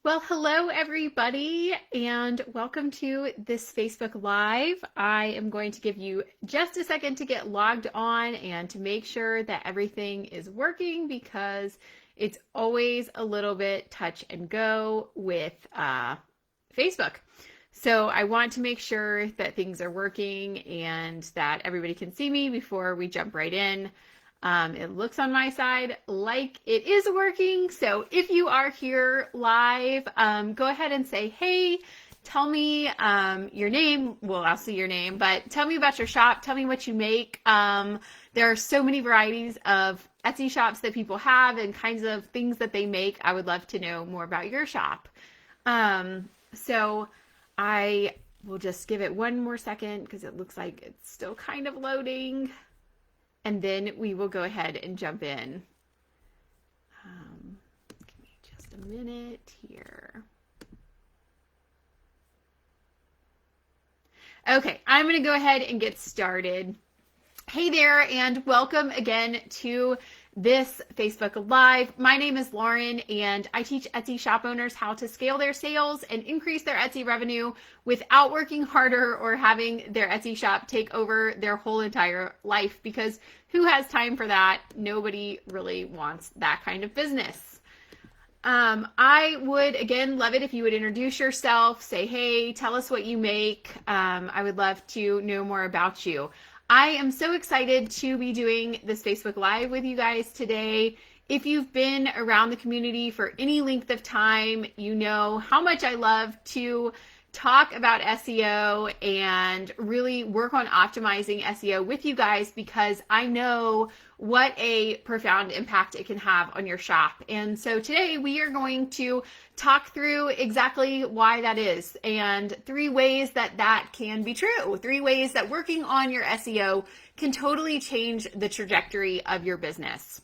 Well, hello everybody, and welcome to this Facebook Live. I am going to give you just a second to get logged on and to make sure that everything is working because it's always a little bit touch and go with Facebook. So I want to make sure that things are working and that everybody can see me before we jump right in. It looks on my side like it is working. So if you are here live, go ahead and say, hey, tell me your name. Well, I'll see your name, but tell me about your shop. Tell me what you make. There are so many varieties of Etsy shops that people have and kinds of things that they make. I would love to know more about your shop. So I will just give it one more second because it looks like it's still kind of loading. And then we will go ahead and jump in. Give me just a minute here. Okay, I'm going to go ahead and get started. Hey there, and welcome again to this Facebook Live. My name is Lauren, and I teach Etsy shop owners how to scale their sales and increase their Etsy revenue without working harder or having their Etsy shop take over their whole entire life, because who has time for that? Nobody really wants that kind of business. I would, again, love it if you would introduce yourself, say, hey, tell us what you make. I would love to know more about you. I am so excited to be doing this Facebook Live with you guys today. If you've been around the community for any length of time, you know how much I love to talk about SEO and really work on optimizing SEO with you guys because I know what a profound impact it can have on your shop. And so today we are going to talk through exactly why that is and 3 ways that that can be true. 3 ways that working on your SEO can totally change the trajectory of your business.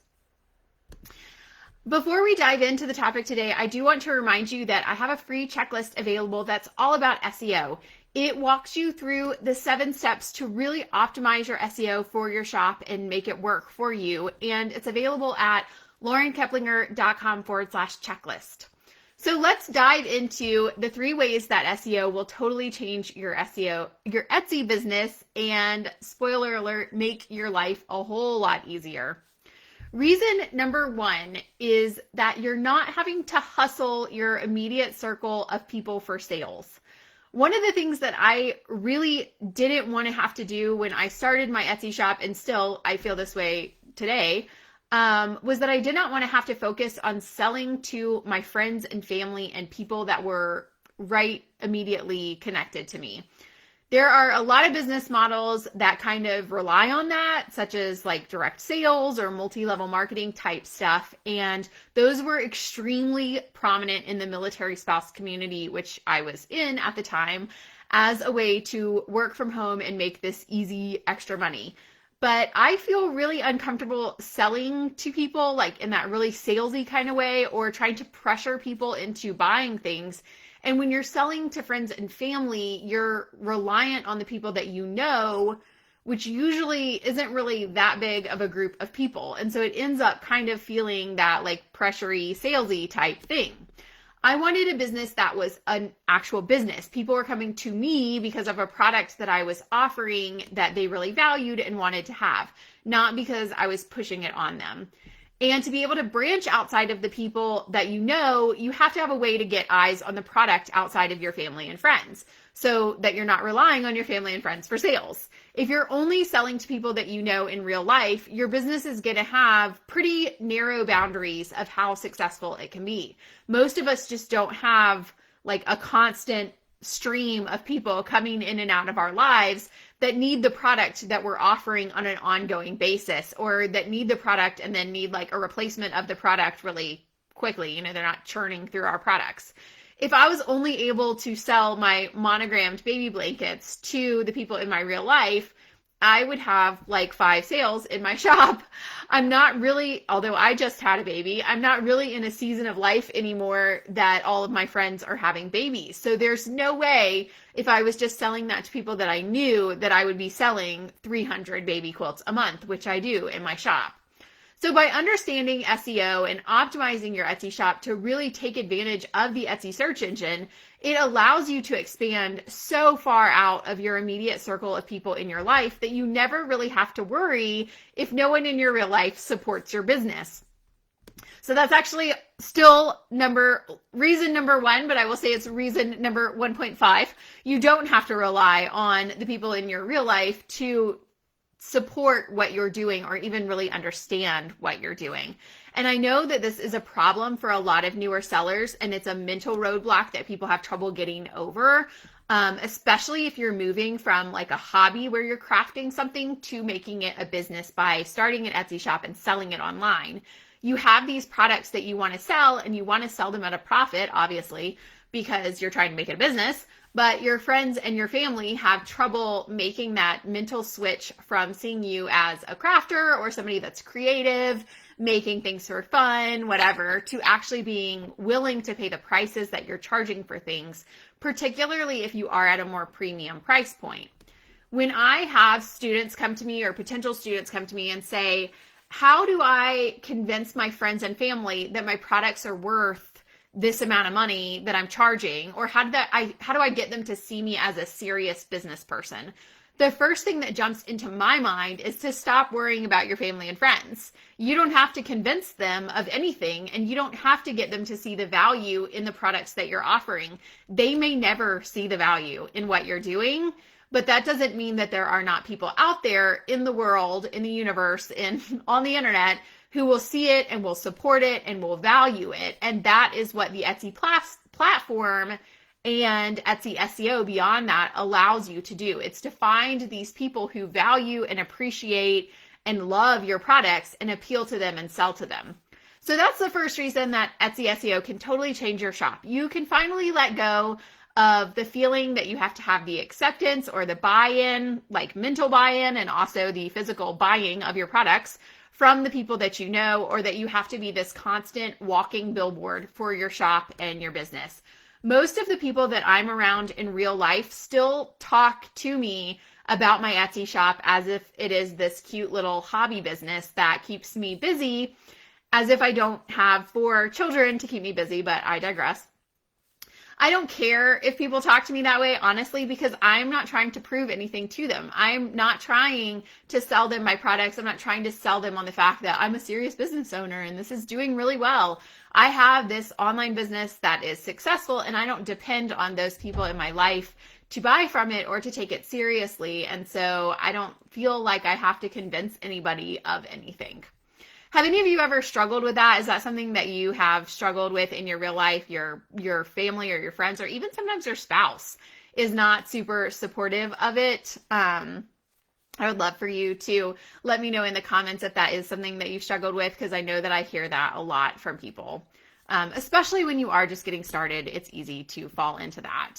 Before we dive into the topic today, I do want to remind you that I have a free checklist available that's all about SEO. It walks you through the 7 steps to really optimize your SEO for your shop and make it work for you. And it's available at laurenkeplinger.com/checklist. So let's dive into the 3 ways that SEO will totally change your Etsy business and, spoiler alert, make your life a whole lot easier. Reason number 1 is that you're not having to hustle your immediate circle of people for sales. One of the things that I really didn't want to have to do when I started my Etsy shop, and still I feel this way today, was that I did not want to have to focus on selling to my friends and family and people that were right immediately connected to me. There are a lot of business models that kind of rely on that, such as like direct sales or multi-level marketing type stuff. And those were extremely prominent in the military spouse community, which I was in at the time, as a way to work from home and make this easy extra money. But I feel really uncomfortable selling to people like in that really salesy kind of way or trying to pressure people into buying things. And when you're selling to friends and family, you're reliant on the people that you know, which usually isn't really that big of a group of people. And so it ends up kind of feeling that like pressury, salesy type thing. I wanted a business that was an actual business. People were coming to me because of a product that I was offering that they really valued and wanted to have, not because I was pushing it on them. And to be able to branch outside of the people that you know, you have to have a way to get eyes on the product outside of your family and friends so that you're not relying on your family and friends for sales. If you're only selling to people that you know in real life, your business is going to have pretty narrow boundaries of how successful it can be. Most of us just don't have like a constant stream of people coming in and out of our lives that need the product that we're offering on an ongoing basis, or that need the product and then need like a replacement of the product really quickly. You know, they're not churning through our products. If I was only able to sell my monogrammed baby blankets to the people in my real life, I would have like 5 sales in my shop. I'm not really, although I just had a baby, I'm not really in a season of life anymore that all of my friends are having babies. So there's no way if I was just selling that to people that I knew that I would be selling 300 baby quilts a month, which I do in my shop. So by understanding SEO and optimizing your Etsy shop to really take advantage of the Etsy search engine, it allows you to expand so far out of your immediate circle of people in your life that you never really have to worry if no one in your real life supports your business. So that's actually still reason number 1, but I will say it's reason number 1.5. You don't have to rely on the people in your real life to support what you're doing or even really understand what you're doing. And I know that this is a problem for a lot of newer sellers, and it's a mental roadblock that people have trouble getting over, especially if you're moving from like a hobby where you're crafting something to making it a business by starting an Etsy shop and selling it online. You have these products that you want to sell, and you want to sell them at a profit, obviously, because you're trying to make it a business. But your friends and your family have trouble making that mental switch from seeing you as a crafter or somebody that's creative, making things for fun, whatever, to actually being willing to pay the prices that you're charging for things, particularly if you are at a more premium price point. When I have students come to me or potential students come to me and say, how do I convince my friends and family that my products are worth this amount of money that I'm charging? Or how do I get them to see me as a serious business person? The first thing that jumps into my mind is to stop worrying about your family and friends. You don't have to convince them of anything, and you don't have to get them to see the value in the products that you're offering. They may never see the value in what you're doing, but that doesn't mean that there are not people out there in the world, in the universe, and on the internet who will see it and will support it and will value it. And that is what the Etsy platform and Etsy SEO beyond that allows you to do. It's to find these people who value and appreciate and love your products and appeal to them and sell to them. So that's the first reason that Etsy SEO can totally change your shop. You can finally let go of the feeling that you have to have the acceptance or the buy-in, like mental buy-in, and also the physical buying of your products from the people that you know, or that you have to be this constant walking billboard for your shop and your business. Most of the people that I'm around in real life still talk to me about my Etsy shop as if it is this cute little hobby business that keeps me busy, as if I don't have 4 children to keep me busy, but I digress. I don't care if people talk to me that way, honestly, because I'm not trying to prove anything to them. I'm not trying to sell them my products. I'm not trying to sell them on the fact that I'm a serious business owner and this is doing really well. I have this online business that is successful, and I don't depend on those people in my life to buy from it or to take it seriously. And so I don't feel like I have to convince anybody of anything. Have any of you ever struggled with that? Is that something that you have struggled with in your real life? Your family or your friends, or even sometimes your spouse is not super supportive of it? I would love for you to let me know in the comments if that is something that you've struggled with, because I know that I hear that a lot from people. Especially when you are just getting started, it's easy to fall into that.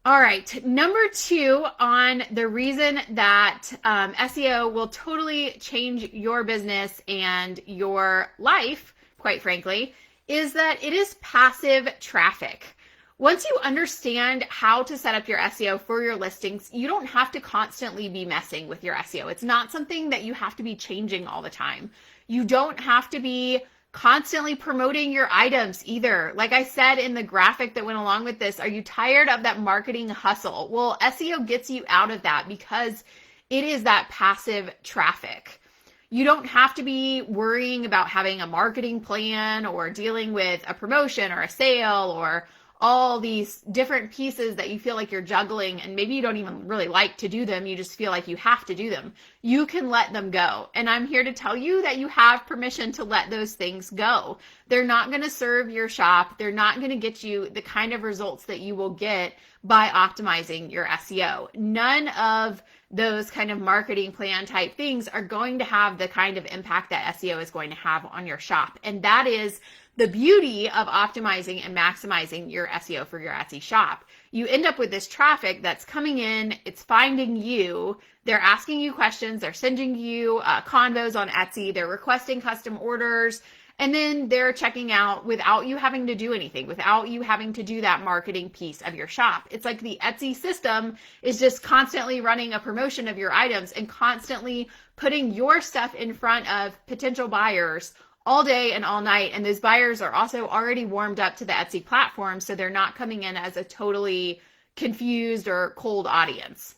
All right, number 2 on the reason that SEO will totally change your business and your life, quite frankly, is that it is passive traffic. Once you understand how to set up your SEO for your listings, you don't have to constantly be messing with your SEO. It's not something that you have to be changing all the time. You don't have to be constantly promoting your items either. Like I said in the graphic that went along with this, are you tired of that marketing hustle? Well, SEO gets you out of that because it is that passive traffic. You don't have to be worrying about having a marketing plan or dealing with a promotion or a sale or all these different pieces that you feel like you're juggling, and maybe you don't even really like to do them. You just feel like you have to do them. You can let them go. And I'm here to tell you that you have permission to let those things go. They're not going to serve your shop. They're not going to get you the kind of results that you will get by optimizing your SEO. None of those kind of marketing plan type things are going to have the kind of impact that SEO is going to have on your shop. And that is the beauty of optimizing and maximizing your SEO for your Etsy shop. You end up with this traffic that's coming in, it's finding you, they're asking you questions, they're sending you convos on Etsy, they're requesting custom orders, And then they're checking out without you having to do anything, without you having to do that marketing piece of your shop. It's like the Etsy system is just constantly running a promotion of your items and constantly putting your stuff in front of potential buyers all day and all night. And those buyers are also already warmed up to the Etsy platform, so they're not coming in as a totally confused or cold audience.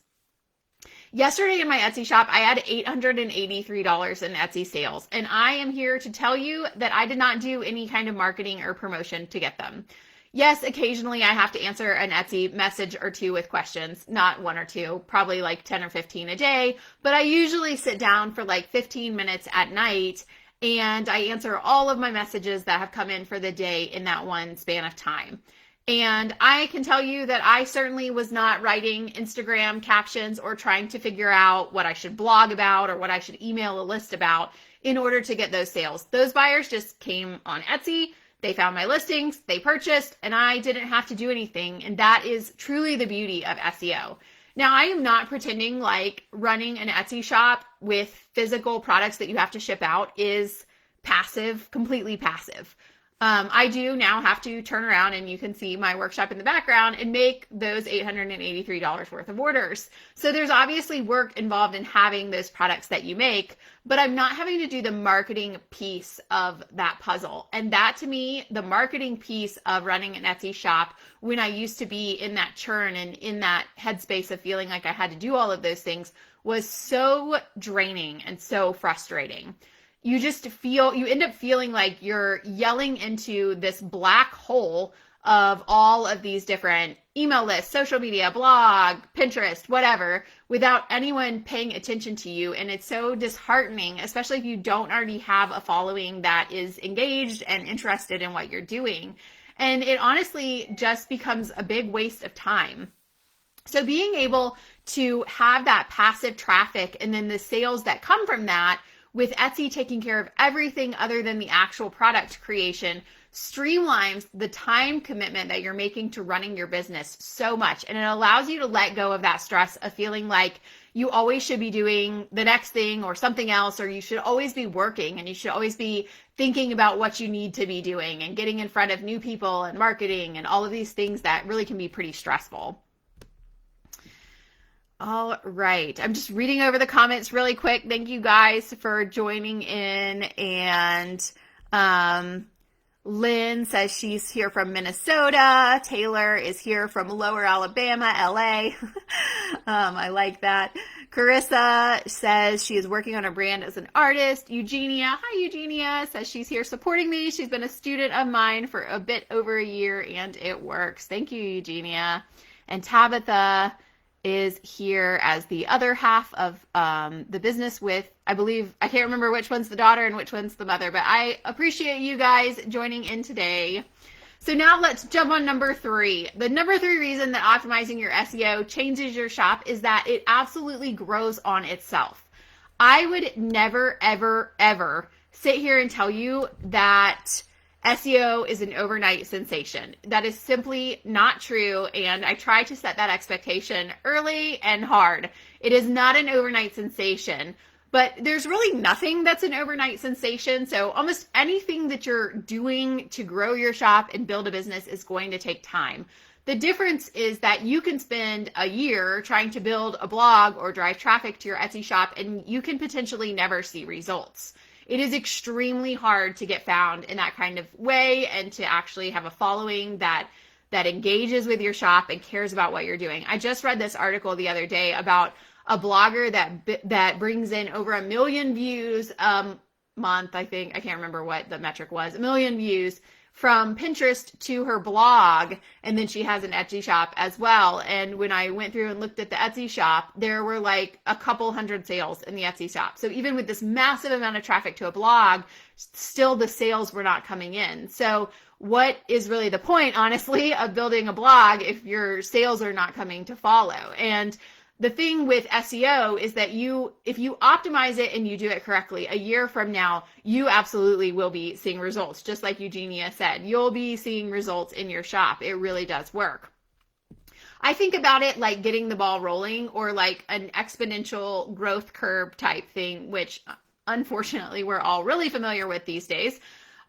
Yesterday in my Etsy shop, I had $883 in Etsy sales, and I am here to tell you that I did not do any kind of marketing or promotion to get them. Yes, occasionally I have to answer an Etsy message or two with questions, not one or two, probably like 10 or 15 a day, but I usually sit down for like 15 minutes at night and I answer all of my messages that have come in for the day in that one span of time. And I can tell you that I certainly was not writing Instagram captions or trying to figure out what I should blog about or what I should email a list about in order to get those sales. Those buyers just came on Etsy, they found my listings, they purchased, and I didn't have to do anything. And that is truly the beauty of SEO. Now, I am not pretending like running an Etsy shop with physical products that you have to ship out is passive, completely passive. I do now have to turn around, and you can see my workshop in the background, and make those $883 worth of orders. So there's obviously work involved in having those products that you make, but I'm not having to do the marketing piece of that puzzle. And that, to me, the marketing piece of running an Etsy shop, when I used to be in that churn and in that headspace of feeling like I had to do all of those things, was so draining and so frustrating. You end up feeling like you're yelling into this black hole of all of these different email lists, social media, blog, Pinterest, whatever, without anyone paying attention to you. And it's so disheartening, especially if you don't already have a following that is engaged and interested in what you're doing. And it honestly just becomes a big waste of time. So being able to have that passive traffic and then the sales that come from that, with Etsy taking care of everything other than the actual product creation, streamlines the time commitment that you're making to running your business so much. And it allows you to let go of that stress of feeling like you always should be doing the next thing or something else, or you should always be working and you should always be thinking about what you need to be doing and getting in front of new people and marketing and all of these things that really can be pretty stressful. All right. I'm just reading over the comments really quick. Thank you guys for joining in. And Lynn says she's here from Minnesota. Taylor is here from Lower Alabama, LA. I like that. Carissa says she is working on a brand as an artist. Eugenia, hi Eugenia, says she's here supporting me. She's been a student of mine for a bit over a year and it works. Thank you, Eugenia. And Tabitha is here as the other half of the business with, I believe, I can't remember which one's the daughter and which one's the mother, but I appreciate you guys joining in today. So now let's jump on number 3. The number 3 reason that optimizing your SEO changes your shop is that it absolutely grows on itself. I would never, ever, ever sit here and tell you that SEO is an overnight sensation. That is simply not true, and I try to set that expectation early and hard. It is not an overnight sensation, but there's really nothing that's an overnight sensation. So almost anything that you're doing to grow your shop and build a business is going to take time. The difference is that you can spend a year trying to build a blog or drive traffic to your Etsy shop, and you can potentially never see results. It is extremely hard to get found in that kind of way and to actually have a following that engages with your shop and cares about what you're doing. I just read this article the other day about a blogger that brings in over 1 million views a month, I think. I can't remember what the metric was. 1 million views from Pinterest to her blog, and then she has an Etsy shop as well. And when I went through and looked at the Etsy shop, there were like a couple hundred sales in the Etsy shop. So even with this massive amount of traffic to a blog, still the sales were not coming in. So what is really the point, honestly, of building a blog if your sales are not coming to follow? And the thing with SEO is that if you optimize it and you do it correctly, a year from now, you absolutely will be seeing results. Just like Eugenia said, you'll be seeing results in your shop. It really does work. I think about it like getting the ball rolling, or like an exponential growth curve type thing, which unfortunately we're all really familiar with these days.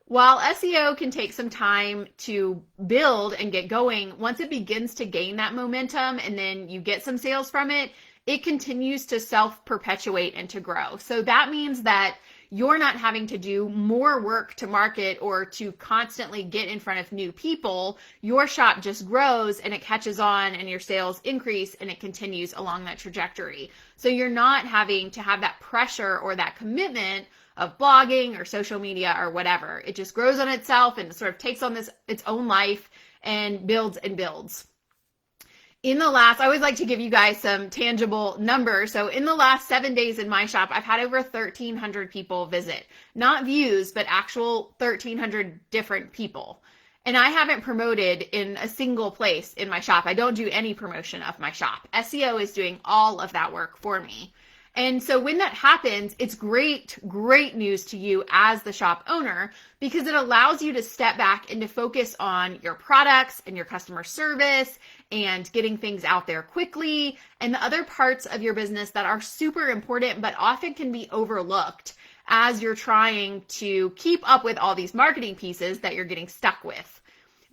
While SEO can take some time to build and get going, once it begins to gain that momentum and then you get some sales from it, it continues to self-perpetuate and to grow. So that means that you're not having to do more work to market or to constantly get in front of new people. Your shop just grows and it catches on and your sales increase and it continues along that trajectory. So you're not having to have that pressure or that commitment of blogging or social media or whatever. It just grows on itself and sort of takes on its own life and builds and builds. I always like to give you guys some tangible numbers. So in the last 7 days in my shop, I've had over 1,300 people visit. Not views, but actual 1,300 different people. And I haven't promoted in a single place in my shop. I don't do any promotion of my shop. SEO is doing all of that work for me. And so when that happens, it's great news to you as the shop owner, because it allows you to step back and to focus on your products and your customer service and getting things out there quickly and the other parts of your business that are super important, but often can be overlooked as you're trying to keep up with all these marketing pieces that you're getting stuck with.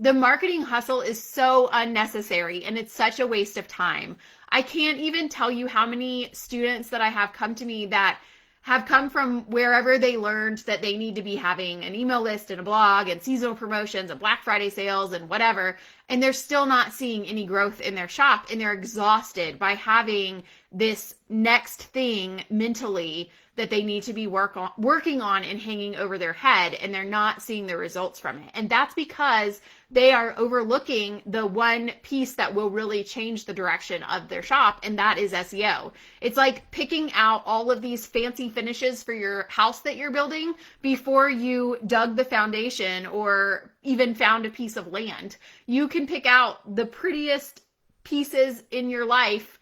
The marketing hustle is so unnecessary and it's such a waste of time. I can't even tell you how many students that I have come to me that have come from wherever they learned that they need to be having an email list and a blog and seasonal promotions and Black Friday sales and whatever, and they're still not seeing any growth in their shop, and they're exhausted by having this next thing mentally that they need to be working on and hanging over their head, and they're not seeing the results from it. And that's because they are overlooking the one piece that will really change the direction of their shop, and that is SEO. It's like picking out all of these fancy finishes for your house that you're building before you dug the foundation or even found a piece of land. You can pick out the prettiest pieces in your life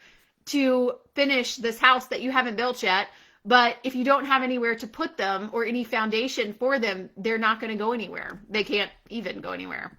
to finish this house that you haven't built yet, but if you don't have anywhere to put them or any foundation for them, they're not going to go anywhere. They can't even go anywhere.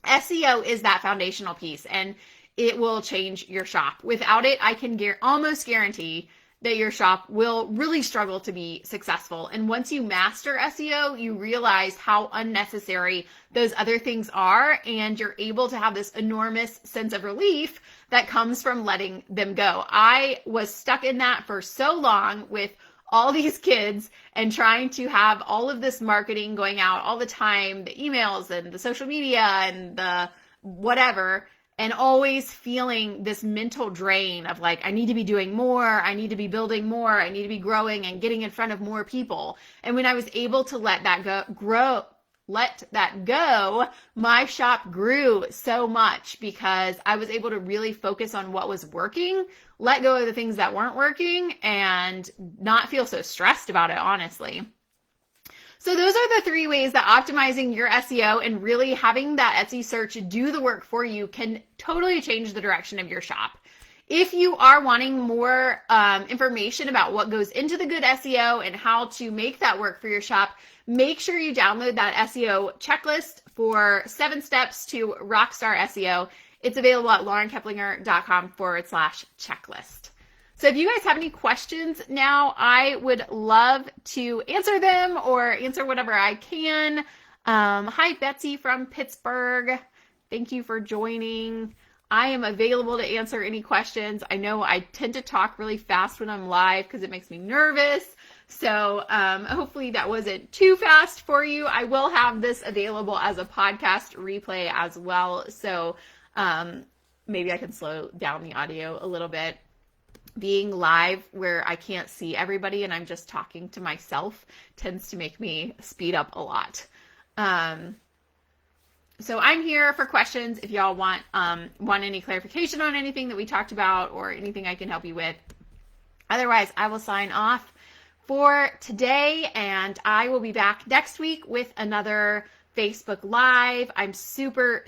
SEO is that foundational piece, and it will change your shop. Without it, I can almost guarantee that your shop will really struggle to be successful. And once you master SEO, you realize how unnecessary those other things are, and you're able to have this enormous sense of relief that comes from letting them go. I was stuck in that for so long with all these kids and trying to have all of this marketing going out all the time, the emails and the social media and the whatever, and always feeling this mental drain of like, I need to be doing more, I need to be building more, I need to be growing and getting in front of more people. And when I was able to let that go, my shop grew so much because I was able to really focus on what was working, let go of the things that weren't working, and not feel so stressed about it, honestly. So those are the 3 ways that optimizing your SEO and really having that Etsy search do the work for you can totally change the direction of your shop. If you are wanting more information about what goes into the good SEO and how to make that work for your shop, make sure you download that SEO checklist for 7 steps to rockstar SEO. It's available at laurenkeplinger.com/checklist. So if you guys have any questions now, I would love to answer them or answer whatever I can. Hi, Betsy from Pittsburgh. Thank you for joining. I am available to answer any questions. I know I tend to talk really fast when I'm live because it makes me nervous. So hopefully that wasn't too fast for you. I will have this available as a podcast replay as well. So maybe I can slow down the audio a little bit. Being live where I can't see everybody and I'm just talking to myself tends to make me speed up a lot. So I'm here for questions if y'all want any clarification on anything that we talked about or anything I can help you with. Otherwise, I will sign off for today, and I will be back next week with another Facebook Live. I'm super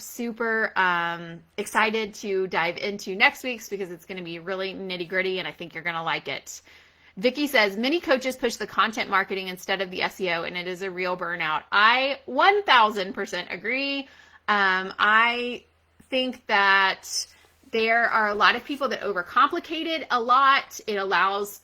excited to dive into next week's because it's going to be really nitty gritty and I think you're going to like it. Vicky says, many coaches push the content marketing instead of the SEO and it is a real burnout. I 1000% agree. I think that There are a lot of people that overcomplicate it a lot. It allows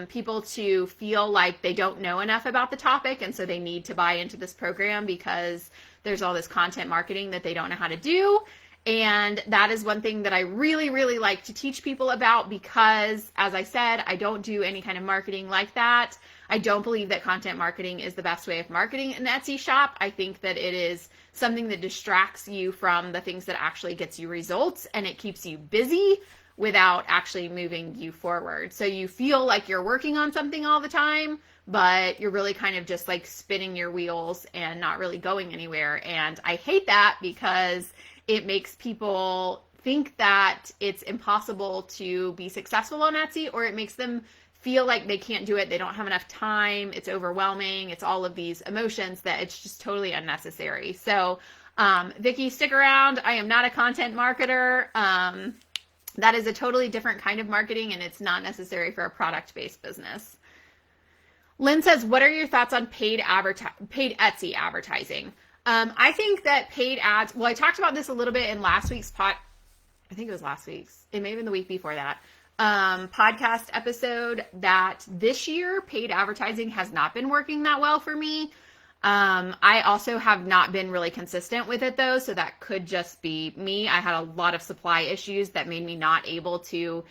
people to feel like they don't know enough about the topic, and so they need to buy into this program because there's all this content marketing that they don't know how to do. And that is one thing that I really, really like to teach people about because, as I said, I don't do any kind of marketing like that. I don't believe that content marketing is the best way of marketing an Etsy shop. I think that it is something that distracts you from the things that actually gets you results, and it keeps you busy without actually moving you forward. So you feel like you're working on something all the time, but you're really kind of just like spinning your wheels and not really going anywhere. And I hate that because it makes people think that it's impossible to be successful on Etsy, or it makes them feel like they can't do it. They don't have enough time. It's overwhelming. It's all of these emotions that it's just totally unnecessary. So, Vicki, stick around. I am not a content marketer. That is a totally different kind of marketing, and it's not necessary for a product-based business. Lynn says, what are your thoughts on paid Etsy advertising? I think that paid ads, well, I talked about this a little bit in last week's I think it was last week's, it may have been the week before that, podcast episode, that this year paid advertising has not been working that well for me. I also have not been really consistent with it though, so that could just be me. I had a lot of supply issues that made me not able to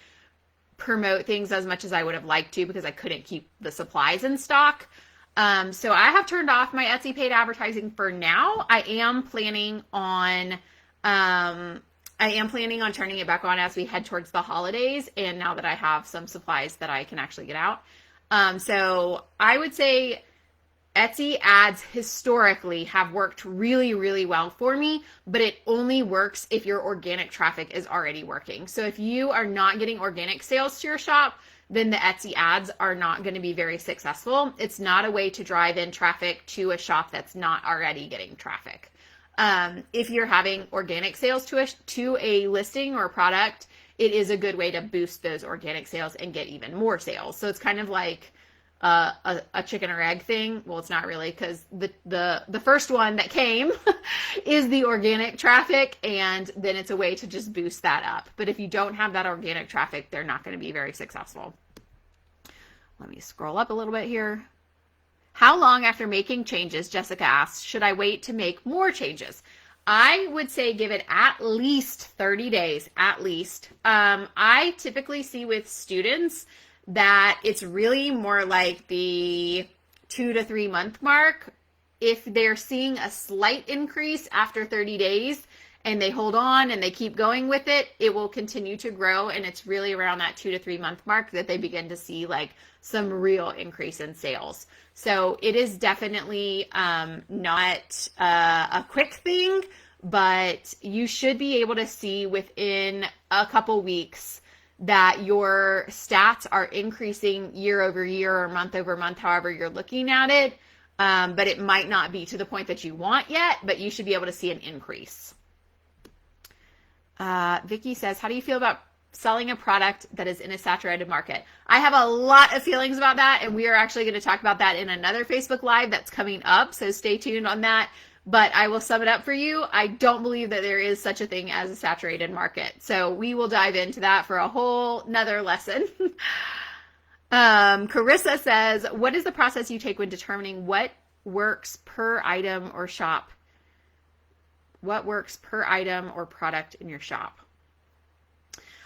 promote things as much as I would have liked to because I couldn't keep the supplies in stock. So I have turned off my Etsy paid advertising for now. I am planning on turning it back on as we head towards the holidays, and now that I have some supplies that I can actually get out. So I would say Etsy ads historically have worked really, really well for me, but it only works if your organic traffic is already working. So if you are not getting organic sales to your shop, then the Etsy ads are not going to be very successful. It's not a way to drive in traffic to a shop that's not already getting traffic. If you're having organic sales to a listing or a product, it is a good way to boost those organic sales and get even more sales. So it's kind of like a chicken or egg thing. Well, it's not really, because the first one that came is the organic traffic, and then it's a way to just boost that up. But if you don't have that organic traffic, they're not going to be very successful. Let me scroll up a little bit here. How long after making changes, Jessica asks, should I wait to make more changes? I would say give it at least 30 days, at least. I typically see with students that it's really more like the 2 to 3 month mark. If they're seeing a slight increase after 30 days and they hold on and they keep going with it, it will continue to grow. And it's really around that 2 to 3 month mark that they begin to see like some real increase in sales. So it is definitely not a quick thing, but you should be able to see within a couple weeks that your stats are increasing year over year or month over month, however you're looking at it. But it might not be to the point that you want yet, but you should be able to see an increase. Vicki says, how do you feel about selling a product that is in a saturated market? I have a lot of feelings about that, and we are actually going to talk about that in another Facebook Live that's coming up, so stay tuned on that. But I will sum it up for you. I don't believe that there is such a thing as a saturated market. So we will dive into that for a whole nother lesson. Carissa says, what is the process you take when determining what works per item or shop? What works per item or product in your shop?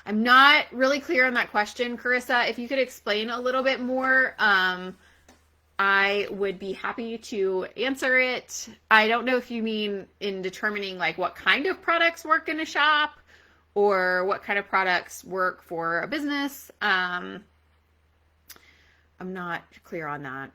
I'm not really clear on that question, Carissa. If you could explain a little bit more, I would be happy to answer it. I don't know if you mean in determining like what kind of products work in a shop or what kind of products work for a business. I'm not clear on that.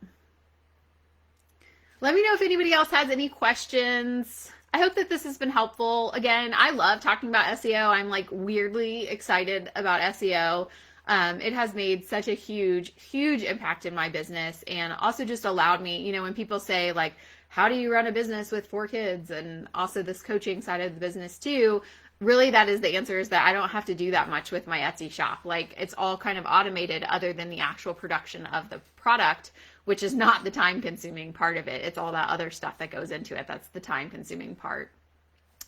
Let me know if anybody else has any questions. I hope that this has been helpful. Again, I love talking about SEO. I'm like weirdly excited about SEO. It has made such a huge, huge impact in my business, and also just allowed me, you know, when people say like, how do you run a business with 4 kids? And also this coaching side of the business too. Really, that is the answer, is that I don't have to do that much with my Etsy shop. Like, it's all kind of automated other than the actual production of the product, which is not the time consuming part of it. It's all that other stuff that goes into it. That's the time consuming part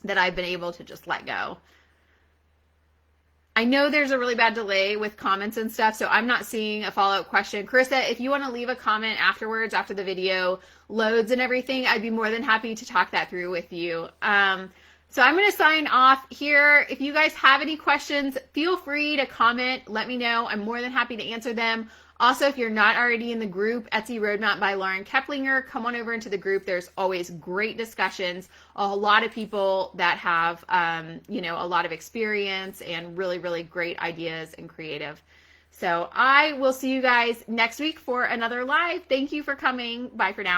that I've been able to just let go. I know there's a really bad delay with comments and stuff, so I'm not seeing a follow-up question. Carissa, if you want to leave a comment afterwards, after the video loads and everything, I'd be more than happy to talk that through with you. So I'm going to sign off here. If you guys have any questions, feel free to comment. Let me know. I'm more than happy to answer them. Also, if you're not already in the group, Etsy Roadmap by Lauren Keplinger, come on over into the group. There's always great discussions. A lot of people that have, a lot of experience and really, really great ideas and creative. So I will see you guys next week for another live. Thank you for coming. Bye for now.